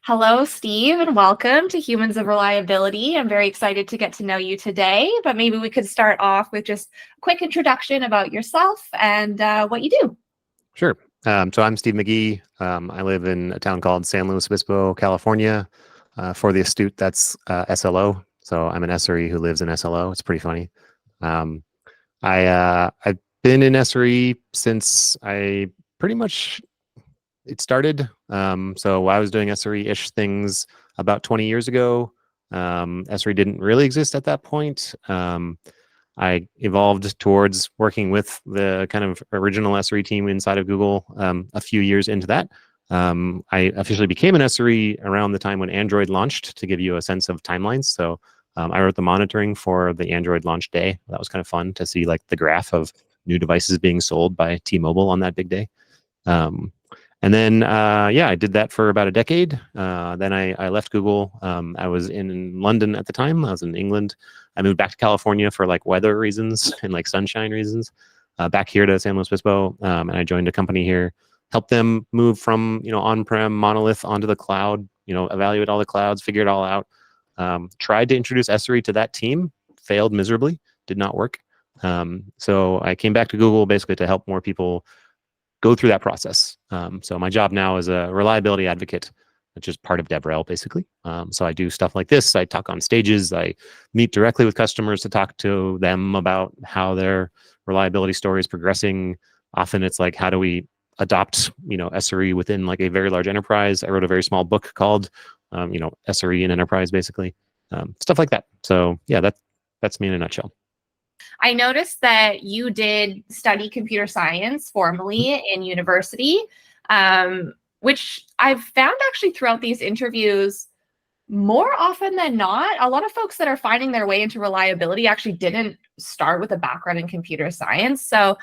Hello, Steve, and welcome to Humans of Reliability. I'm very excited to get to know you today, but maybe we could start off with just a quick introduction about yourself and what you do. Sure. So I'm Steve McGhee. I live in a town called San Luis Obispo, California. For the astute, that's SLO. So I'm an SRE who lives in SLO. It's pretty funny. Um, I've been in SRE since I pretty much it started. So I was doing SRE-ish things about 20 years ago. SRE didn't really exist at that point. I evolved towards working with the kind of original SRE team inside of Google a few years into that. I officially became an SRE around the time when Android launched, to give you a sense of timelines. So I wrote the monitoring for the Android launch day. That was kind of fun to see like the graph of new devices being sold by T-Mobile on that big day. And then, yeah, I did that for about a decade. Then I left Google. I was in London at the time. I was in England. I moved back to California for like weather reasons and like sunshine reasons. Back here to San Luis Obispo, and I joined a company here. Helped them move from on-prem monolith onto the cloud. Evaluate all the clouds, figure it all out. Tried to introduce SRE to that team. Failed miserably. Did not work. So I came back to Google basically to help more people go through that process. So my job now is a reliability advocate, which is part of DevRel, basically. So I do stuff like this. I talk on stages. I meet directly with customers to talk to them about how their reliability story is progressing. Often it's like, how do we adopt, SRE within like a very large enterprise? I wrote a very small book called, SRE in enterprise, basically. Stuff like that. So yeah, that's me in a nutshell. I noticed that you did study computer science formally in university, which I've found actually throughout these interviews more often than not. A lot of folks that are finding their way into reliability actually didn't start with a background in computer science. So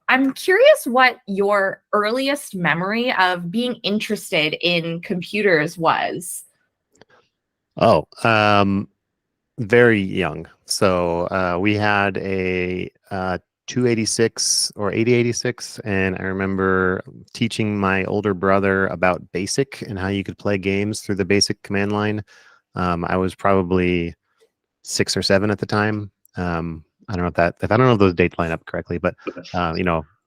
I'm curious what your earliest memory of being interested in computers was. Oh, very young. So we had a 286 or 8086, and I remember teaching my older brother about BASIC and how you could play games through the BASIC command line. I was probably 6 or 7 at the time. I don't know if I don't know if those dates line up correctly, but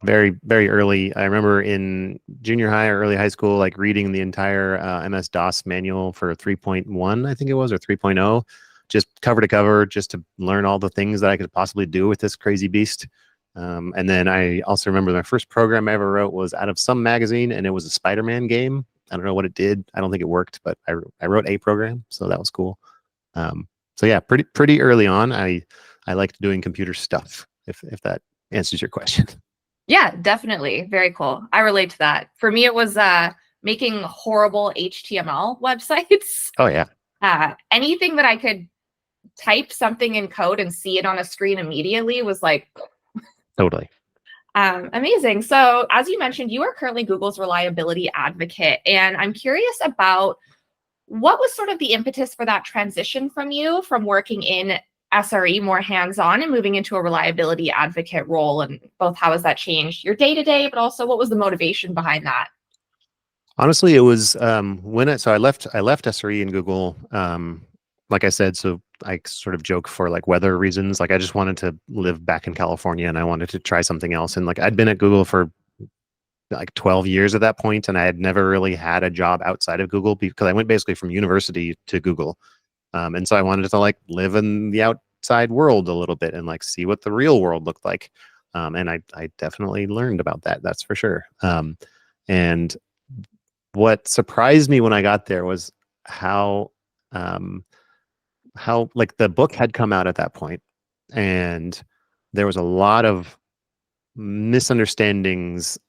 very very early. I remember in junior high or early high school, like reading the entire MS DOS manual for 3.1, I think it was, or 3.0, just cover to cover, just to learn all the things that I could possibly do with this crazy beast. And then I also remember my first program I ever wrote was out of some magazine, and it was a Spider-Man game. I don't know what it did. I don't think it worked, but I wrote a program, so that was cool. So yeah, pretty early on, I liked doing computer stuff. If that answers your question. Yeah, definitely. Very cool. I relate to that. For me, it was making horrible HTML websites. Oh yeah, Anything that I could type something in code and see it on a screen immediately was like totally. amazing. So, as you mentioned, you are currently Google's reliability advocate, and I'm curious about what was sort of the impetus for that transition from you from working in SRE more hands-on and moving into a reliability advocate role, and both how has that changed your day-to-day, but also what was the motivation behind that? Honestly, it was I left SRE in Google. Like I said, so I sort of joke for like weather reasons. Like I just wanted to live back in California and I wanted to try something else. And like I'd been at Google for like 12 years at that point, and I had never really had a job outside of Google because I went basically from university to Google. And so I wanted to like live in the outside world a little bit and like see what the real world looked like. And I definitely learned about that. That's for sure. And what surprised me when I got there was how um, like the book had come out at that point, and there was a lot of misunderstandings.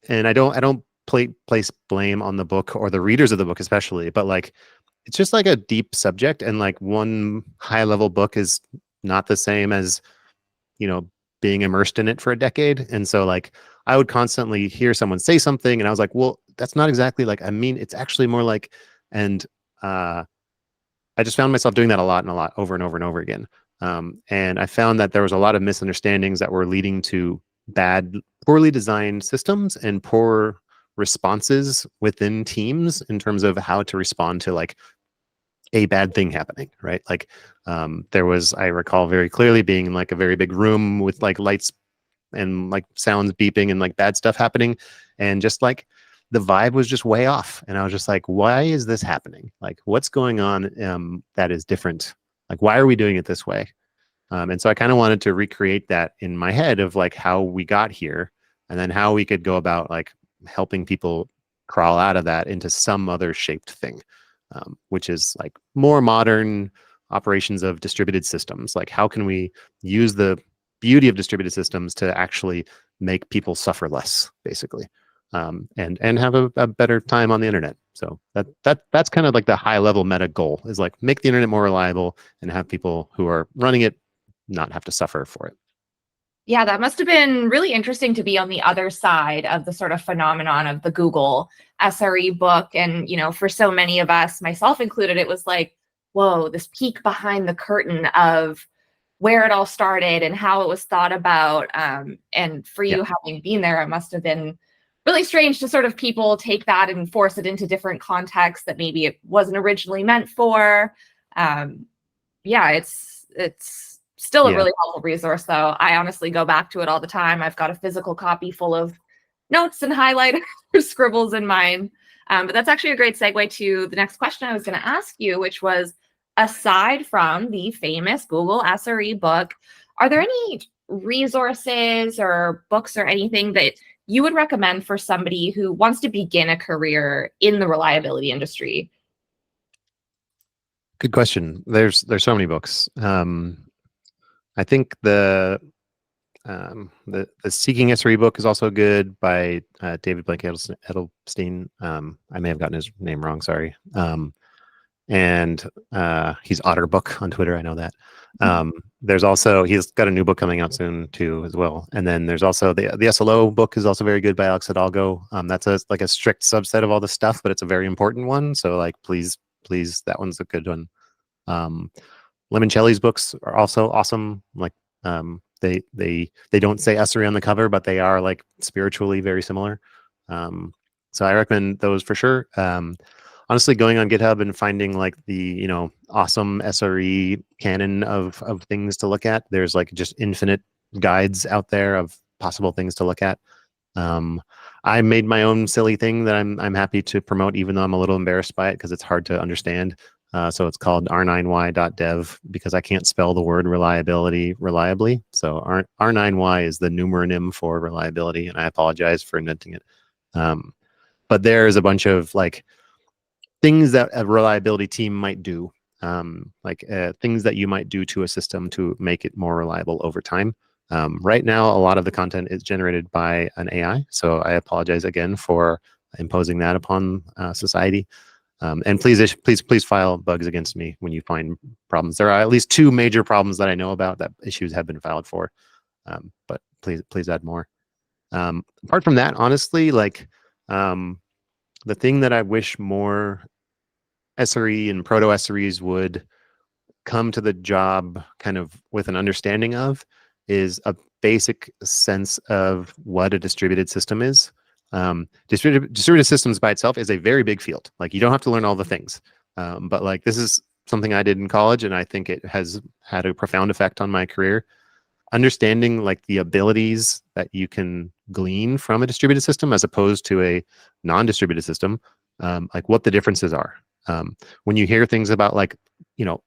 And I don't place blame on the book or the readers of the book especially, but like it's just like a deep subject, and like one high level book is not the same as being immersed in it for a decade. And so like I would constantly hear someone say something and I was like, well, that's not exactly like, I mean, it's actually more like, and I just found myself doing that a lot and a lot over and over and over again. And I found that there was a lot of misunderstandings that were leading to poorly designed systems and poor responses within teams in terms of how to respond to like a bad thing happening, right? Like there was, I recall very clearly being in like a very big room with like lights and like sounds beeping and like bad stuff happening, and just like the vibe was just way off, and I was just like, why is this happening? Like what's going on that is different? Like why are we doing it this way? And so I kind of wanted to recreate that in my head of like how we got here, and then how we could go about like helping people crawl out of that into some other shaped thing, which is like more modern operations of distributed systems. Like how can we use the beauty of distributed systems to actually make people suffer less, basically, and have a better time on the internet. So that's kind of like the high level meta goal, is like make the internet more reliable and have people who are running it not have to suffer for it. Yeah, that must have been really interesting to be on the other side of the sort of phenomenon of the Google SRE book. And, you know, for so many of us, myself included, it was like, whoa, this peek behind the curtain of where it all started and how it was thought about. And for you, having been there, it must have been really strange to sort of people take that and force it into different contexts that maybe it wasn't originally meant for. Yeah, it's still a really helpful resource, though. I honestly go back to it all the time. I've got a physical copy full of notes and highlighter scribbles in mine. But that's actually a great segue to the next question I was going to ask you, which was, aside from the famous Google SRE book, are there any resources or books or anything that you would recommend for somebody who wants to begin a career in the reliability industry? Good question. There's so many books. I think the Seeking SRE book is also good, by David Blake Edelstein. I may have gotten his name wrong, sorry. And he's Otterbook on Twitter, I know that. There's also, he's got a new book coming out soon too as well. And then there's also the SLO book is also very good, by Alex Hidalgo. That's like a strict subset of all the stuff, but it's a very important one. So like, please, that one's a good one. Limoncelli's books are also awesome. Like they don't say SRE on the cover, but they are like spiritually very similar. So I recommend those for sure. Honestly, going on GitHub and finding like the awesome SRE canon of things to look at. There's like just infinite guides out there of possible things to look at. I made my own silly thing that I'm happy to promote, even though I'm a little embarrassed by it because it's hard to understand. So it's called r9y.dev, because I can't spell the word reliability reliably. So R9Y is the numeronym for reliability, and I apologize for inventing it. But there's a bunch of like things that a reliability team might do, things that you might do to a system to make it more reliable over time. Right now, a lot of the content is generated by an AI, so I apologize again for imposing that upon society. And please file bugs against me when you find problems. There are at least 2 major problems that I know about that issues have been filed for, but please add more. Apart from that, honestly, like the thing that I wish more SRE and proto SREs would come to the job kind of with an understanding of is a basic sense of what a distributed system is. Distributed systems by itself is a very big field. Like you don't have to learn all the things, but like this is something I did in college, and I think it has had a profound effect on my career. Understanding like the abilities that you can glean from a distributed system as opposed to a non-distributed system, like what the differences are. When you hear things about like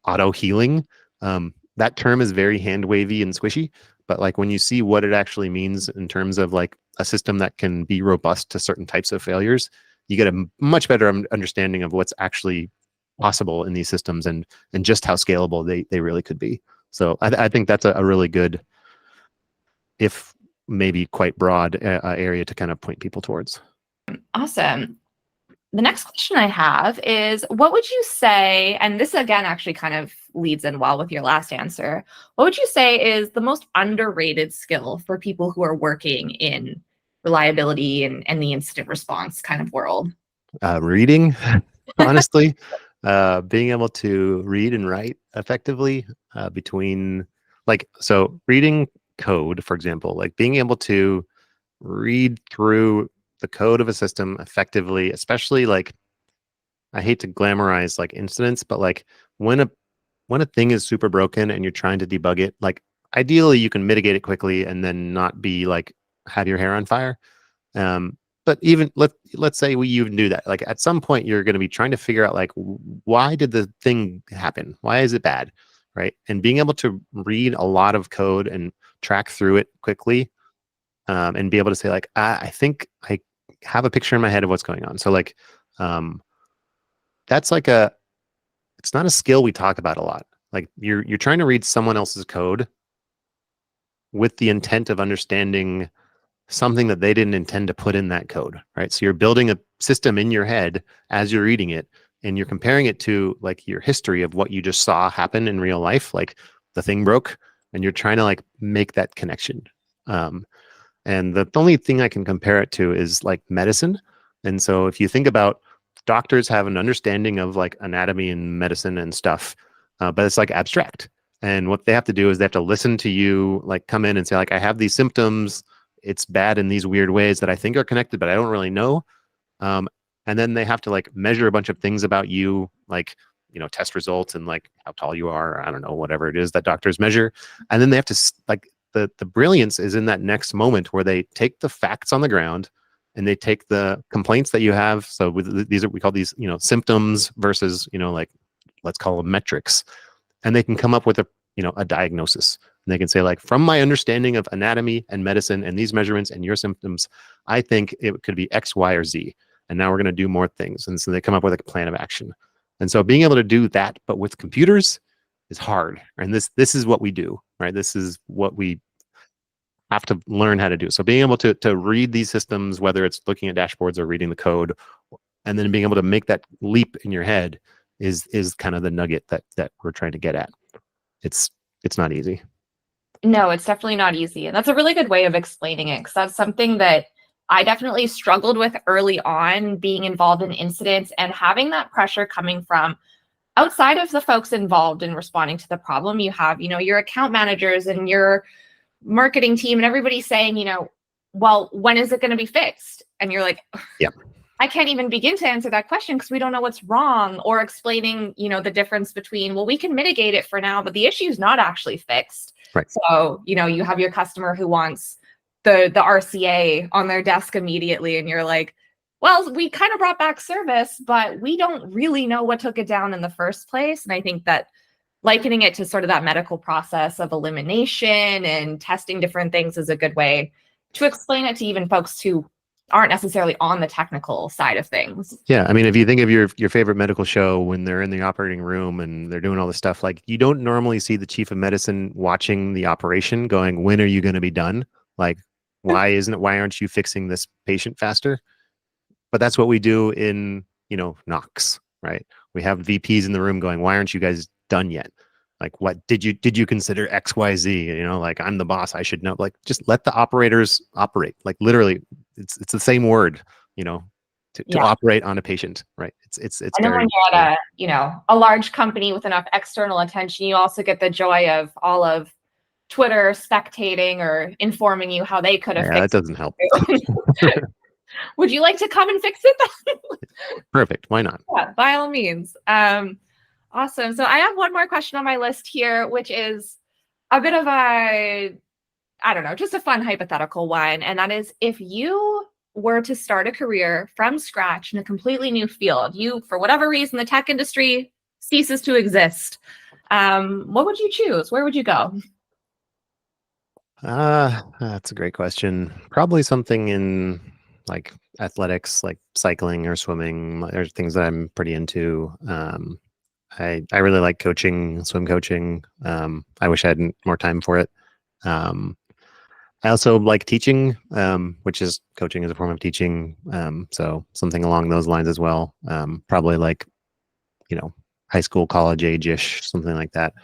auto healing, that term is very hand wavy and squishy. But like when you see what it actually means in terms of like a system that can be robust to certain types of failures, you get a much better understanding of what's actually possible in these systems and just how scalable they really could be. So I think that's a really good, if maybe quite broad area to kind of point people towards. Awesome. The next question I have is, what would you say, and this again actually kind of leads in well with your last answer, what would you say is the most underrated skill for people who are working in reliability and the incident response kind of world? Reading, honestly, being able to read and write effectively between so reading code, for example, like being able to read through the code of a system effectively, especially like, I hate to glamorize like incidents, but like when a thing is super broken and you're trying to debug it, like ideally you can mitigate it quickly and then not be like have your hair on fire. But even let's say we even do that. Like at some point you're going to be trying to figure out like why did the thing happen? Why is it bad? Right. And being able to read a lot of code and track through it quickly, and be able to say like, I think I have a picture in my head of what's going on. So like, that's like it's not a skill we talk about a lot. Like you're trying to read someone else's code with the intent of understanding something that they didn't intend to put in that code, right? So you're building a system in your head as you're reading it, and you're comparing it to like your history of what you just saw happen in real life, like the thing broke, and you're trying to like make that connection. And the only thing I can compare it to is like medicine. And so if you think about, doctors have an understanding of like anatomy and medicine and stuff, but it's like abstract. And what they have to do is they have to listen to you, like come in and say like, I have these symptoms. It's bad in these weird ways that I think are connected, but I don't really know. And then they have to like measure a bunch of things about you, like, test results and like how tall you are, or I don't know, whatever it is that doctors measure. And then they have to like, the brilliance is in that next moment where they take the facts on the ground and they take the complaints that you have. So with these we call these, symptoms versus, like, let's call them metrics. And they can come up with a diagnosis. And they can say like, from my understanding of anatomy and medicine and these measurements and your symptoms, I think it could be X, Y, or Z. And now we're going to do more things. And so they come up with a plan of action. And so being able to do that, but with computers, is hard. And this is what we do, right? This is what we have to learn how to do. So being able to read these systems, whether it's looking at dashboards or reading the code, and then being able to make that leap in your head is kind of the nugget that we're trying to get at. It's not easy. No, it's definitely not easy. And that's a really good way of explaining it, because that's something that I definitely struggled with early on, being involved in incidents and having that pressure coming from outside of the folks involved in responding to the problem. You have, your account managers and your marketing team and everybody saying, well, when is it going to be fixed? And you're like, yeah, I can't even begin to answer that question because we don't know what's wrong, or explaining, the difference between, well, we can mitigate it for now, but the issue is not actually fixed. Right. So, you have your customer who wants the RCA on their desk immediately. And you're like, well, we kind of brought back service, but we don't really know what took it down in the first place. And I think that likening it to sort of that medical process of elimination and testing different things is a good way to explain it to even folks who aren't necessarily on the technical side of things. Yeah. I mean, if you think of your favorite medical show, when they're in the operating room and they're doing all this stuff, like you don't normally see the chief of medicine watching the operation going, when are you going to be done? Like, why aren't you fixing this patient faster? But that's what we do in, Knox, right? We have VPs in the room going, why aren't you guys done yet? Like, what did you consider X, Y, Z? Like, I'm the boss, I should know. Like, just let the operators operate. Like, literally, it's the same word, to operate on a patient, right? It's and then when you're at a large company with enough external attention, you also get the joy of all of Twitter spectating or informing you how they could have fixed that doesn't help. Would you like to come and fix it? Perfect. Why not? Yeah, by all means. Awesome. So I have one more question on my list here, which is a bit of I don't know, just a fun hypothetical one. And that is, if you were to start a career from scratch in a completely new field, for whatever reason, the tech industry ceases to exist, what would you choose? Where would you go? That's a great question. Probably something in like athletics, like cycling or swimming. There's things that I'm pretty into. I really like coaching, swim coaching. I wish I had more time for it. I also like teaching, which is coaching is a form of teaching. So something along those lines as well. Probably like, high school, college age-ish, something like that.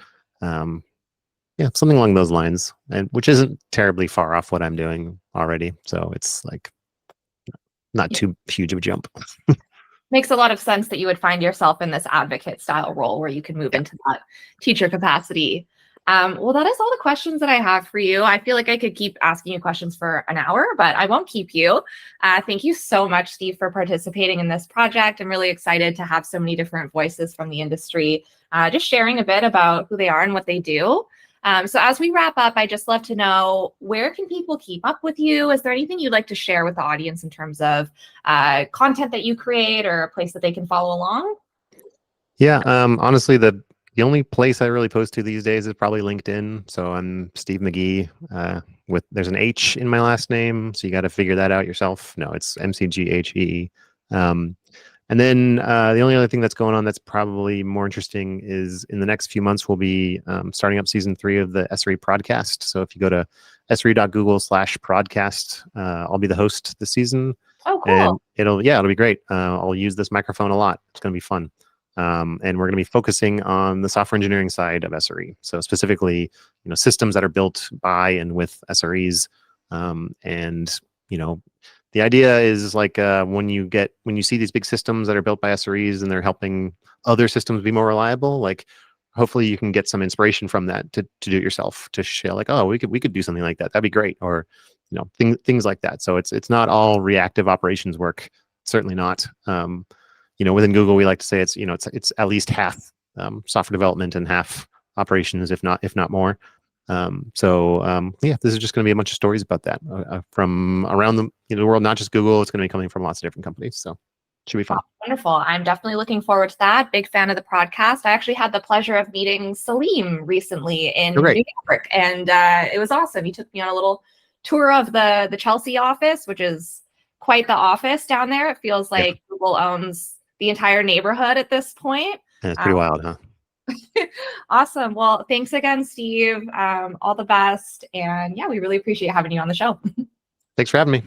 Yeah, something along those lines, and which isn't terribly far off what I'm doing already. So it's like not too huge of a jump. Makes a lot of sense that you would find yourself in this advocate style role where you can move into that teacher capacity. Well, that is all the questions that I have for you. I feel like I could keep asking you questions for an hour, but I won't keep you. Thank you so much, Steve, for participating in this project. I'm really excited to have so many different voices from the industry, just sharing a bit about who they are and what they do. So as we wrap up, I'd just love to know, where can people keep up with you? Is there anything you'd like to share with the audience in terms of content that you create or a place that they can follow along? Yeah, honestly, the only place I really post to these days is probably LinkedIn. So I'm Steve McGhee. With there's an H in my last name, so you got to figure that out yourself. No, it's McGhee. And then the only other thing that's going on that's probably more interesting is in the next few months we'll be starting up season 3 of the SRE podcast. So if you go to sre.google/podcast, I'll be the host this season. Oh, And cool. it'll be great. I'll use this microphone a lot. It's going to be fun. And we're going to be focusing on the software engineering side of SRE. So specifically, systems that are built by and with SREs. And the idea is like when you see these big systems that are built by SREs and they're helping other systems be more reliable, like hopefully you can get some inspiration from that to do it yourself, to show like, oh, we could do something like that. That'd be great. Or things like that. So it's not all reactive operations work. Certainly not. Within Google, we like to say it's at least half software development and half operations, if not more. Yeah, this is just going to be a bunch of stories about that from around the world, not just Google. It's going to be coming from lots of different companies. So it should be fun. Oh, wonderful. I'm definitely looking forward to that. Big fan of the podcast. I actually had the pleasure of meeting Salim recently in New York, and it was awesome. He took me on a little tour of the Chelsea office, which is quite the office down there. It feels like Google owns the entire neighborhood at this point. And it's pretty wild, huh? Awesome. Well, thanks again, Steve. All the best. And yeah, we really appreciate having you on the show. Thanks for having me.